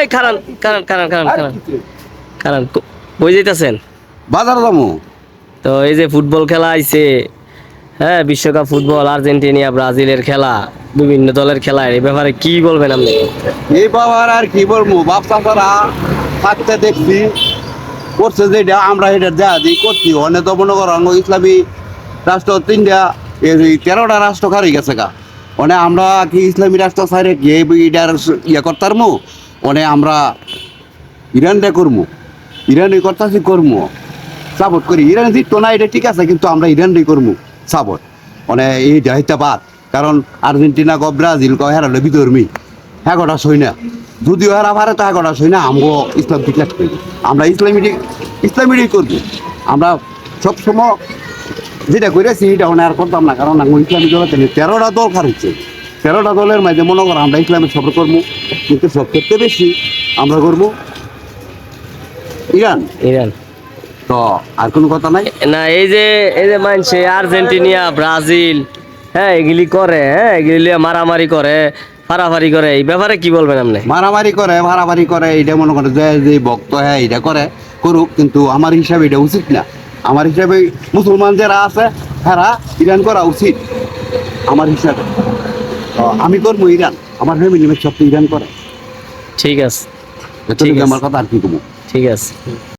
এই খারান খারান খারান খারান খারান খারান কই যাইতাছেন? বাজার যাবো। তো এই যে ফুটবল খেলা আইছে, হ্যাঁ বিশ্বকাপ ফুটবল, আর্জেন্টিনা ব্রাজিলের খেলা, বিভিন্ন দলের খেলা, এই ব্যাপারে কি বলবেন আপনি? এই বাবার আর কি বলবো, বাপ চাচারা থাকতে দেখছি করছে যেটা আমরা এটা দেয়া দিই করছি। অনেক তো মনে করো ইসলামী রাষ্ট্র 3টা 13টা রাষ্ট্র খারি গেছে গা। মানে আমরা কি ইসলামী রাষ্ট্র সাইরে গিয়ে এটার ইয়ে করতারমু, মানে আমরা ইরানটা করবো, ইরানই করতেছি করবো, সাপোর্ট করি। ইরান জিততো না এটা ঠিক আছে, কিন্তু আমরা ইরানই করবো সাপোর্ট। মানে এই দায়িত্ব বাদ, কারণ আর্জেন্টিনা ক ব্রাজিল ক হেরালে বিধর্মী, হ্যাঁ কটা সই না। যদিও হেরা পারে তো হ্যাঁ কটা সই না, আমগো ইসলাম ঠিক লাগবে। আমরা ইসলামিটাই করবো। আমরা সবসময় যেটা করেছি এটা মানে আর করতাম না, কারণ আমি ইসলামী দল 13টা দল খারিচ্ছে। 13টা দলের মাঝে মনে করো আমরা ইসলামের সফর করবো, কিন্তু সব ক্ষেত্রে বেশি আমরা করবো ইরান। ইরান। তো আর কোনো কথা নাই না, এই যে মানছে আর্জেন্টিনা ব্রাজিল, হ্যাঁ এগুলি করে, হ্যাঁ এগুলি মারামারি করে, ফারাফারি করে, এই ব্যাপারে কি বলবেন আপনি? মারামারি করে এটা মনে করে যে ভক্ত হ্যাঁ এটা করুক, কিন্তু আমার হিসাবে এটা উচিত না। আমার হিসাবে মুসলমান যারা আছে হ্যাঁ ইরান করা উচিত আমার হিসাবে। তো আমি করবো ইরান, আমার ফ্যামিলি সব ইরান করে। ঠিক আছে, এতটুকু আমার কথা, আর কি করবো। ঠিক আছে।